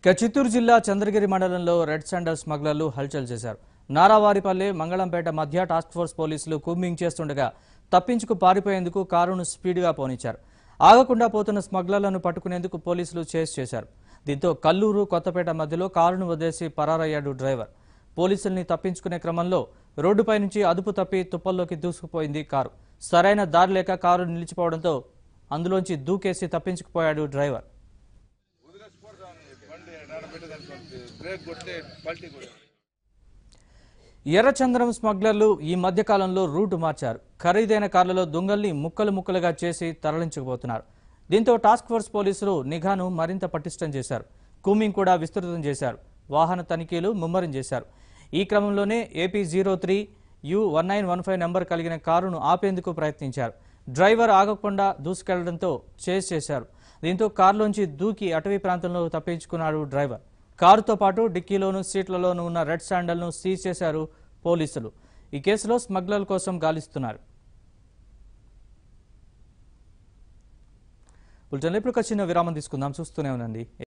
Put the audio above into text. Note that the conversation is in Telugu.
చిత్తూరు జిల్లా చంద్రగిరి మండలంలో రెడ్ శాండల్ స్మగ్లర్లు హల్చల్ చేశారు. నారావారిపల్లె మంగళంపేట మధ్య టాస్క్ ఫోర్స్ పోలీసులు కూంబింగ్ చేస్తుండగా తప్పించుకు పారిపోయేందుకు కారును స్పీడ్గా పోనిచ్చారు. ఆగకుండా పోతున్న స్మగ్లర్లను పట్టుకునేందుకు పోలీసులు చేస్ చేశారు. దీంతో కల్లూరు కొత్తపేట మధ్యలో కారును వదిలేసి పరారయ్యాడు డ్రైవర్. పోలీసుల్ని తప్పించుకునే క్రమంలో రోడ్డుపై నుంచి అదుపు తప్పి తుప్పల్లోకి దూసుకుపోయింది కారు. సరైన దారి లేక కారు నిలిచిపోవడంతో అందులోంచి దూకేసి తప్పించుకుపోయాడు డ్రైవర్. ఎర్రచంద్రం స్మగ్లర్లు ఈ మధ్య కాలంలో రూటు మార్చారు. ఖరీదైన కార్లలో దొంగల్ని ముక్కలు ముక్కలుగా చేసి తరలించకపోతున్నారు. దీంతో టాస్క్ ఫోర్స్ పోలీసులు నిఘాను మరింత పటిష్టం చేశారు. కూంబింగ్ కూడా విస్తృతం చేశారు. వాహన తనిఖీలు ముమ్మరం చేశారు. ఈ క్రమంలోనే AP03 U1915 నెంబర్ కలిగిన కారును ఆపేందుకు ప్రయత్నించారు. డ్రైవర్ ఆగకుండా దూసుకెళ్లడంతో చేస్ చేశారు. దీంతో కారులోంచి దూకి అటవీ ప్రాంతంలో తప్పించుకున్నాడు డ్రైవర్. కారుతో పాటు డిక్కీలోనూ సీట్లలోనూ ఉన్న రెడ్ శాండల్ను సీజ్ చేశారు పోలీసులు. ఈ కేసులో స్మగ్లర్ల కోసం గాలిస్తున్నారు. ఇప్పుడు చిన్న విరామం తీసుకుందాం. చూస్తూనే ఉండండి.